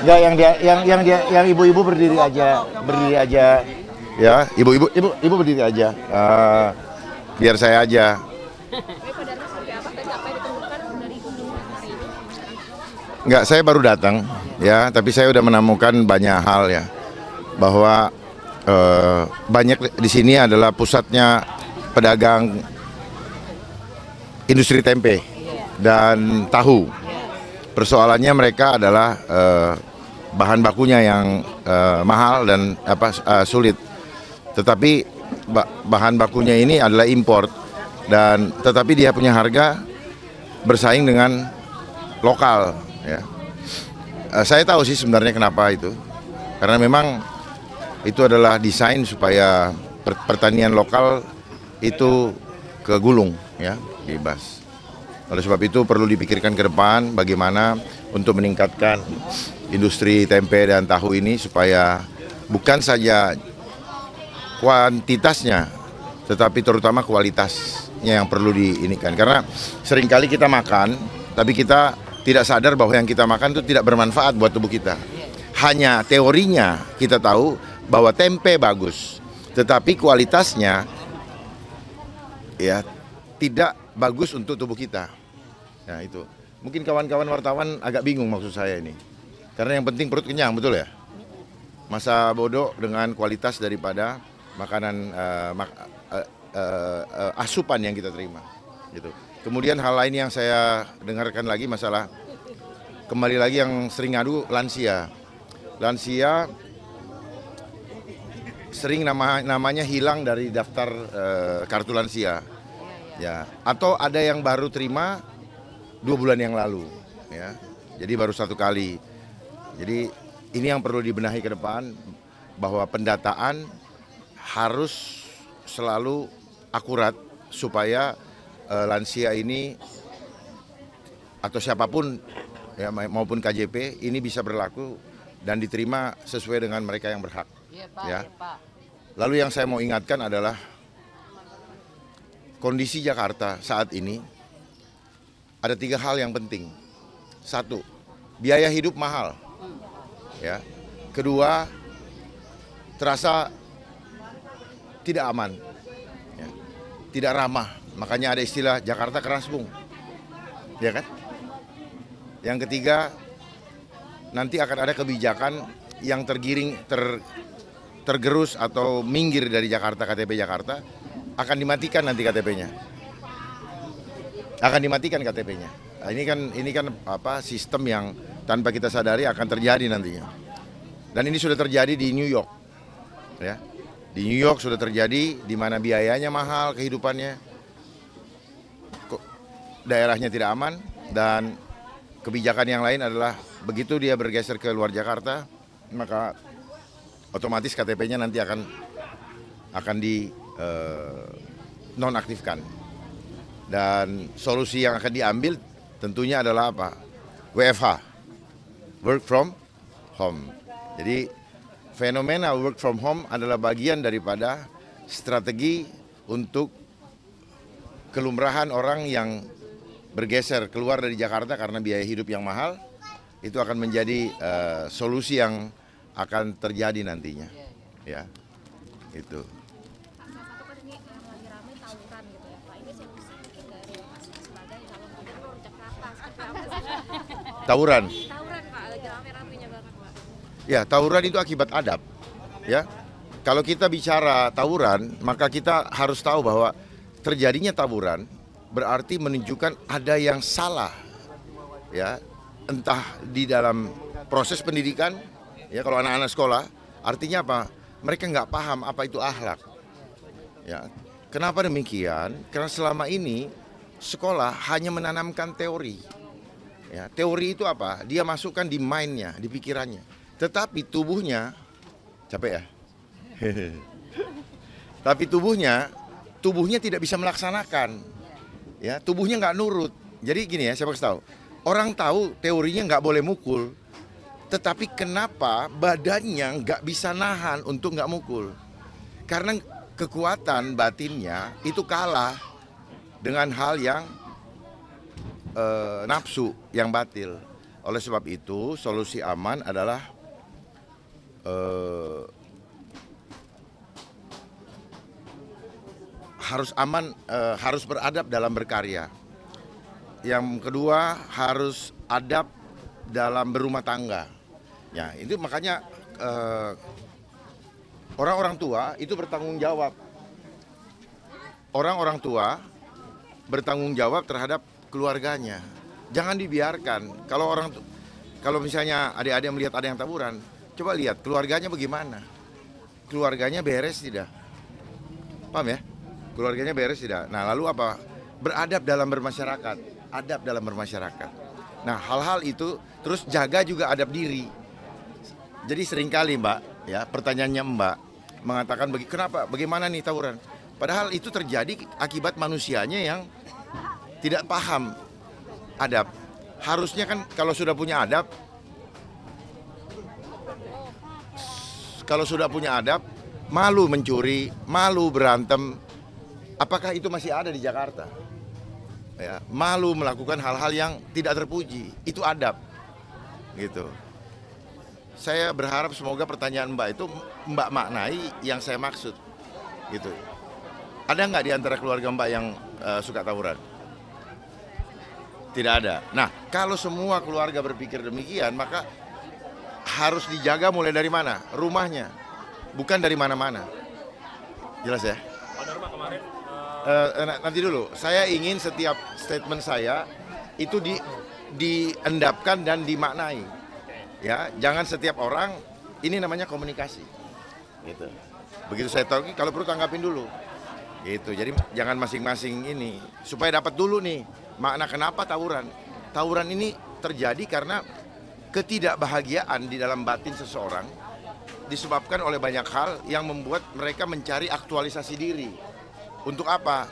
Enggak, yang ibu-ibu berdiri aja, ya, ibu berdiri aja. Biar saya aja. Enggak, saya baru datang, ya, tapi saya udah menemukan banyak hal ya, bahwa banyak di sini adalah pusatnya pedagang industri tempe dan tahu. Persoalannya mereka adalah bahan bakunya yang mahal dan sulit. Tetapi bahan bakunya ini adalah import, dan tetapi dia punya harga bersaing dengan lokal. Ya. Saya tahu sih sebenarnya kenapa itu, karena memang itu adalah desain supaya pertanian lokal itu kegulung, ya, bebas. Oleh sebab itu perlu dipikirkan ke depan bagaimana untuk meningkatkan industri tempe dan tahu ini supaya bukan saja kuantitasnya, tetapi terutama kualitasnya yang perlu diinikan. Karena seringkali kita makan, tapi kita tidak sadar bahwa yang kita makan itu tidak bermanfaat buat tubuh kita. Hanya teorinya kita tahu bahwa tempe bagus, tetapi kualitasnya ya tidak bagus untuk tubuh kita. Nah itu, mungkin kawan-kawan wartawan agak bingung maksud saya ini. Karena yang penting perut kenyang, betul ya? Masa bodoh dengan kualitas daripada makanan asupan yang kita terima. Gitu. Kemudian hal lain yang saya dengarkan lagi masalah, kembali lagi yang sering ngadu lansia. Lansia sering namanya hilang dari daftar kartu lansia. Ya, atau ada yang baru terima 2 bulan yang lalu, ya. Jadi baru 1 kali. Jadi ini yang perlu dibenahi ke depan, bahwa pendataan harus selalu akurat supaya lansia ini atau siapapun ya, maupun KJP ini bisa berlaku dan diterima sesuai dengan mereka yang berhak. Iya, Pak, ya. ya, Pak. Lalu yang saya mau ingatkan adalah kondisi Jakarta saat ini ada 3 hal yang penting. 1, biaya hidup mahal. Ya. Kedua, terasa tidak aman, ya. Tidak ramah. Makanya ada istilah Jakarta keras, Bung. Ya kan? Yang ketiga, nanti akan ada kebijakan yang tergerus atau minggir dari Jakarta, KTP Jakarta, akan dimatikan nanti KTP-nya. Akan dimatikan KTP-nya. Nah, ini kan sistem yang tanpa kita sadari akan terjadi nantinya. Dan ini sudah terjadi di New York. Ya. Di New York sudah terjadi, di mana biayanya mahal, kehidupannya, daerahnya tidak aman, dan kebijakan yang lain adalah begitu dia bergeser ke luar Jakarta, maka otomatis KTP-nya nanti akan di nonaktifkan. Dan solusi yang akan diambil tentunya adalah apa? WFH, work from home. Jadi fenomena work from home adalah bagian daripada strategi untuk kelumrahan orang yang bergeser keluar dari Jakarta karena biaya hidup yang mahal. Itu akan menjadi solusi yang akan terjadi nantinya. Ya, itu. Tawuran. Tawuran, Pak, lagi rame-ramenya banget, Pak. Ya, tawuran itu akibat adab. Ya. Kalau kita bicara tawuran, maka kita harus tahu bahwa terjadinya tawuran berarti menunjukkan ada yang salah. Ya, entah di dalam proses pendidikan, ya, kalau anak-anak sekolah, artinya apa? Mereka nggak paham apa itu akhlak. Ya. Kenapa demikian? Karena selama ini sekolah hanya menanamkan teori. Ya, teori itu apa? Dia masukkan di mind-nya, di pikirannya. Tetapi tubuhnya, capek ya? Tapi tubuhnya tidak bisa melaksanakan. Ya, tubuhnya nggak nurut. Jadi gini ya, saya kasih tahu. Orang tahu teorinya nggak boleh mukul, tetapi kenapa badannya nggak bisa nahan untuk nggak mukul? Karena kekuatan batinnya itu kalah dengan hal yang nafsu yang batil. Oleh sebab itu, solusi aman adalah harus aman, harus beradab dalam berkarya. Yang kedua, harus adab dalam berumah tangga. Ya, itu makanya orang-orang tua itu bertanggung jawab. Orang-orang tua bertanggung jawab terhadap keluarganya. Jangan dibiarkan. Kalau misalnya adik-adik melihat ada yang tawuran, coba lihat keluarganya bagaimana. Keluarganya beres tidak? Paham ya? Keluarganya beres tidak? Nah, lalu apa? Beradab dalam bermasyarakat, adab dalam bermasyarakat. Nah, hal-hal itu terus jaga juga adab diri. Jadi seringkali Mbak, ya pertanyaannya Mbak mengatakan kenapa? Bagaimana nih tawuran? Padahal itu terjadi akibat manusianya yang tidak paham adab. Harusnya kan kalau sudah punya adab, malu mencuri, malu berantem, apakah itu masih ada di Jakarta? Ya, malu melakukan hal-hal yang tidak terpuji, itu adab, gitu. Saya berharap semoga pertanyaan Mbak itu Mbak maknai yang saya maksud, gitu. Ada nggak di antara keluarga Mbak yang suka tawuran? Tidak ada. Nah, kalau semua keluarga berpikir demikian, maka harus dijaga mulai dari mana? Rumahnya, bukan dari mana-mana. Jelas ya? Pak Dharma kemarin Nanti dulu, saya ingin setiap statement saya itu diendapkan dan dimaknai. Ya, jangan setiap orang, ini namanya komunikasi. Gitu. Begitu saya tahu, kalau perlu tanggapin dulu. Gitu. Jadi jangan masing-masing ini, supaya dapat dulu nih makna kenapa tawuran. Tawuran ini terjadi karena ketidakbahagiaan di dalam batin seseorang disebabkan oleh banyak hal yang membuat mereka mencari aktualisasi diri. Untuk apa?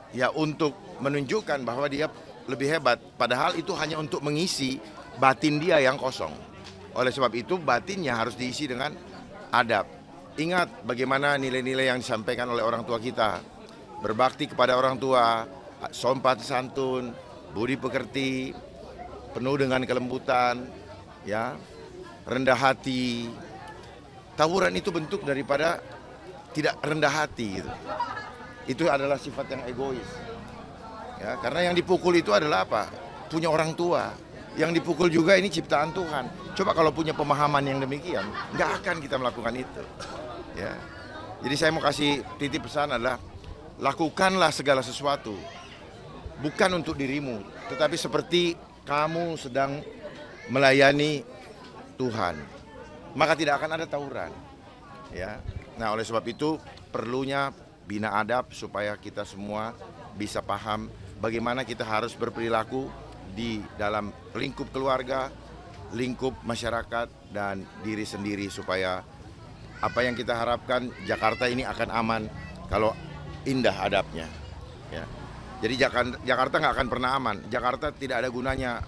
Ya untuk menunjukkan bahwa dia lebih hebat. Padahal itu hanya untuk mengisi batin dia yang kosong. Oleh sebab itu batinnya harus diisi dengan adab. Ingat bagaimana nilai-nilai yang disampaikan oleh orang tua kita. Berbakti kepada orang tua, sopan santun, budi pekerti, penuh dengan kelembutan, ya, rendah hati. Tawuran itu bentuk daripada tidak rendah hati gitu. Itu adalah sifat yang egois. Ya, karena yang dipukul itu adalah apa? Punya orang tua. Yang dipukul juga ini ciptaan Tuhan. Coba kalau punya pemahaman yang demikian, nggak akan kita melakukan itu. Ya. Jadi saya mau kasih titip pesan adalah lakukanlah segala sesuatu bukan untuk dirimu, tetapi seperti kamu sedang melayani Tuhan. Maka tidak akan ada tawuran. Ya. Nah, oleh sebab itu perlunya bina adab supaya kita semua bisa paham bagaimana kita harus berperilaku di dalam lingkup keluarga, lingkup masyarakat, dan diri sendiri supaya apa yang kita harapkan Jakarta ini akan aman kalau indah adabnya. Ya. Jadi Jakarta nggak akan pernah aman. Jakarta tidak ada gunanya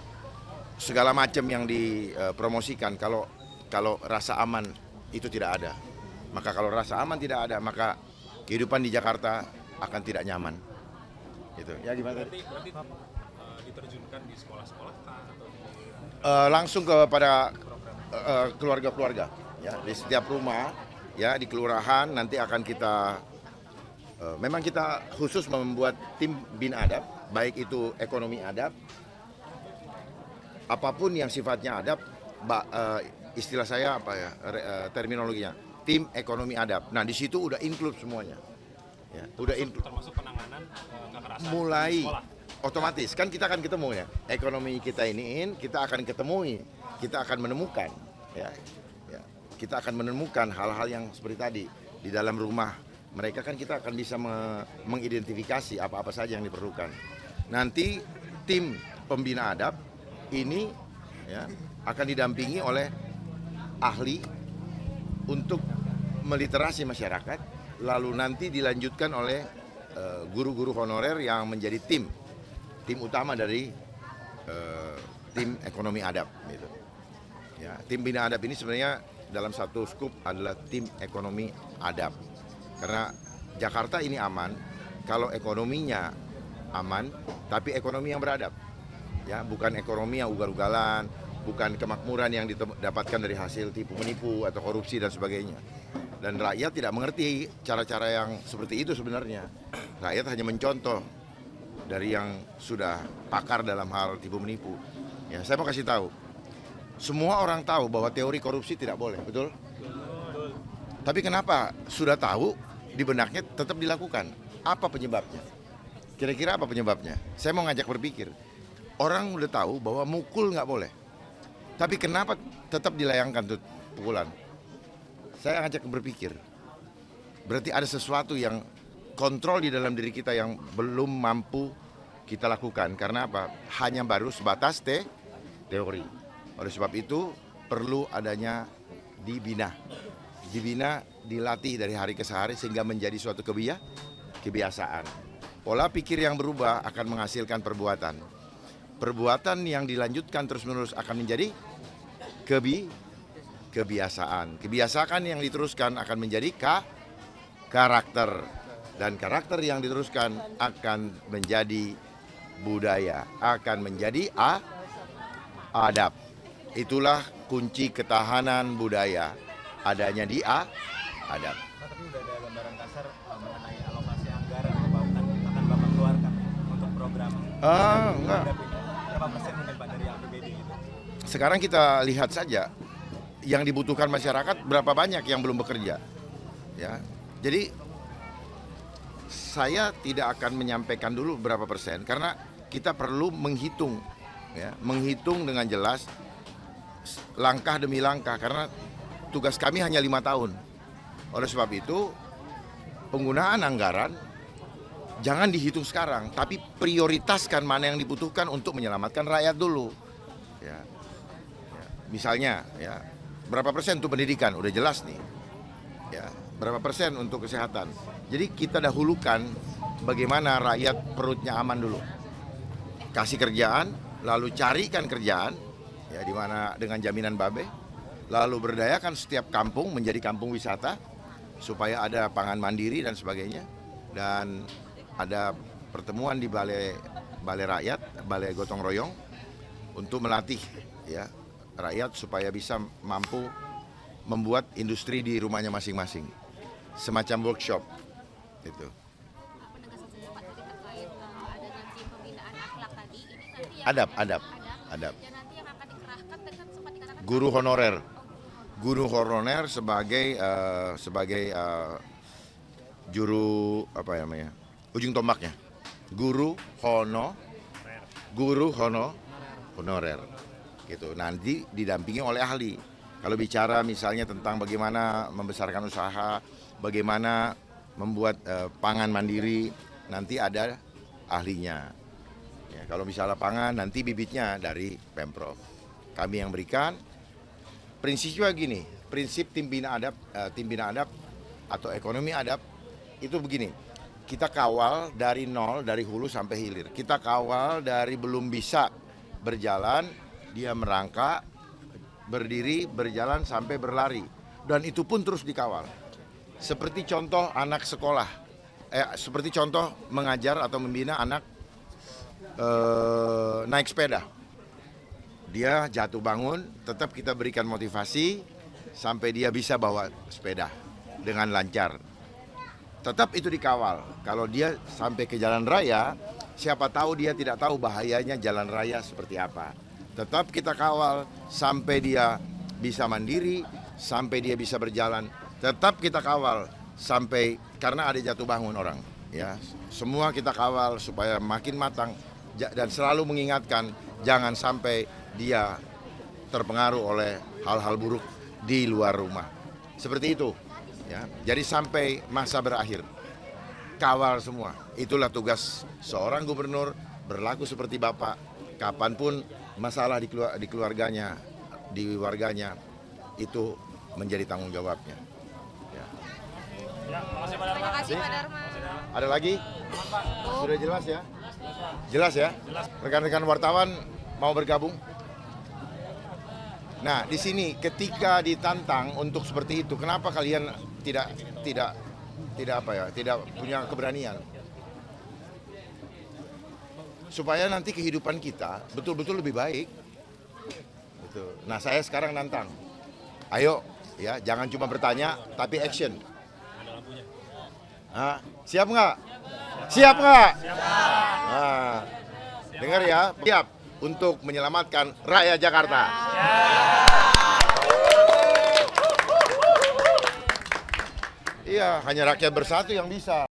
segala macam yang dipromosikan kalau rasa aman itu tidak ada. Maka kalau rasa aman tidak ada, maka kehidupan di Jakarta akan tidak nyaman. Gitu. Ya gimana tadi? berarti diterjunkan di sekolah-sekolah atau Langsung kepada keluarga-keluarga, ya di setiap rumah, ya di kelurahan nanti akan kita memang kita khusus membuat tim bina adab, baik itu ekonomi adab, apapun yang sifatnya adab, istilah saya apa ya terminologinya, tim ekonomi adab. Nah di situ udah include semuanya, ya udah include. termasuk penanganan kekerasan Mulai di sekolah. otomatis kan kita akan ketemu ya ekonomi kita iniin, kita akan ketemui, kita akan menemukan ya kita akan menemukan hal-hal yang seperti tadi di dalam rumah mereka, kan kita akan bisa mengidentifikasi apa-apa saja yang diperlukan. Nanti tim pembina adab ini ya akan didampingi oleh ahli untuk meliterasi masyarakat, lalu nanti dilanjutkan oleh guru-guru honorer yang menjadi tim utama dari tim ekonomi adab gitu. Ya, tim bina adab ini sebenarnya dalam satu skup adalah tim ekonomi adab. Karena Jakarta ini aman kalau ekonominya aman, tapi ekonomi yang beradab. Ya, bukan ekonomi yang ugal-ugalan, bukan kemakmuran yang didapatkan dari hasil tipu menipu atau korupsi dan sebagainya. Dan rakyat tidak mengerti cara-cara yang seperti itu sebenarnya. Rakyat hanya mencontoh dari yang sudah pakar dalam hal tipu menipu. Ya, saya mau kasih tahu. Semua orang tahu bahwa teori korupsi tidak boleh, betul? Tapi kenapa sudah tahu di benaknya tetap dilakukan? Apa penyebabnya? Kira-kira apa penyebabnya? Saya mau ngajak berpikir. Orang udah tahu bahwa mukul nggak boleh. Tapi kenapa tetap dilayangkan tuh pukulan? Saya ngajak berpikir. Berarti ada sesuatu yang kontrol di dalam diri kita yang belum mampu kita lakukan. Karena apa? Hanya baru sebatas teori. Oleh sebab itu perlu adanya dibina, dilatih dari hari ke hari sehingga menjadi suatu kebiasaan. Pola pikir yang berubah akan menghasilkan perbuatan. Perbuatan yang dilanjutkan terus-menerus akan menjadi kebiasaan. Kebiasaan yang diteruskan akan menjadi karakter. Dan karakter yang diteruskan akan menjadi budaya, akan menjadi adab. Itulah kunci ketahanan budaya, adanya di adab. Tapi udah ada gambaran kasar mengenai alokasi anggaran yang akan Bapak keluarkan untuk program Enggak. adab ini. Berapa persen mungkin Pak dari APBD gitu? Sekarang kita lihat saja yang dibutuhkan masyarakat berapa banyak yang belum bekerja. Ya. Jadi saya tidak akan menyampaikan dulu berapa persen karena kita perlu menghitung, ya, menghitung dengan jelas langkah demi langkah karena tugas kami hanya 5 tahun. Oleh sebab itu penggunaan anggaran jangan dihitung sekarang, tapi prioritaskan mana yang dibutuhkan untuk menyelamatkan rakyat dulu. Ya. Misalnya, ya, berapa persen untuk pendidikan udah jelas nih. Ya, berapa persen untuk kesehatan. Jadi kita dahulukan bagaimana rakyat perutnya aman dulu. Kasih kerjaan, lalu carikan kerjaan, ya di mana dengan jaminan babe, lalu berdayakan setiap kampung menjadi kampung wisata supaya ada pangan mandiri dan sebagainya. Dan ada pertemuan di balai rakyat, balai gotong royong untuk melatih, ya, rakyat supaya bisa mampu membuat industri di rumahnya masing-masing, semacam workshop itu. Penegasan saja Pak tadi terkait ada nanti pembinaan akhlak tadi. Ini nanti yang Adab. Dan nanti yang akan dikerahkan tadi kan sempat dikatakan Guru honorer sebagai juru apa namanya, ujung tombaknya, guru honorer gitu. Nanti didampingi oleh ahli. Kalau bicara misalnya tentang bagaimana membesarkan usaha, bagaimana membuat pangan mandiri, nanti ada ahlinya. Ya, kalau misalnya pangan, nanti bibitnya dari Pemprov. Kami yang berikan. Prinsipnya gini, prinsip tim bina adab atau ekonomi adab itu begini. Kita kawal dari nol, dari hulu sampai hilir. Kita kawal dari belum bisa berjalan, dia merangkak, berdiri, berjalan sampai berlari. Dan itu pun terus dikawal. Seperti contoh anak sekolah, seperti contoh mengajar atau membina anak naik sepeda. Dia jatuh bangun, tetap kita berikan motivasi sampai dia bisa bawa sepeda dengan lancar. Tetap itu dikawal. Kalau dia sampai ke jalan raya, siapa tahu dia tidak tahu bahayanya jalan raya seperti apa. Tetap kita kawal sampai dia bisa mandiri, sampai dia bisa berjalan. Tetap kita kawal sampai karena ada jatuh bangun orang. Ya, semua kita kawal supaya makin matang dan selalu mengingatkan jangan sampai dia terpengaruh oleh hal-hal buruk di luar rumah. Seperti itu. Ya, jadi sampai masa berakhir. Kawal semua. Itulah tugas seorang gubernur, berlaku seperti Bapak. Kapanpun masalah di keluarganya, di warganya, itu menjadi tanggung jawabnya. Ya. Terima kasih Pak Dharma. Ada lagi? Sudah jelas ya? Jelas ya? Rekan-rekan wartawan mau bergabung? Nah, di sini ketika ditantang untuk seperti itu, kenapa kalian tidak punya keberanian? Supaya nanti kehidupan kita betul-betul lebih baik. Gitu. Nah, saya sekarang nantang. Ayo, ya, jangan cuma bertanya, tapi action. Ada lampunya. Hah? Siap nggak? Siap nggak? Nah, dengar ya, siap untuk menyelamatkan rakyat Jakarta. Iya, hanya rakyat bersatu yang bisa.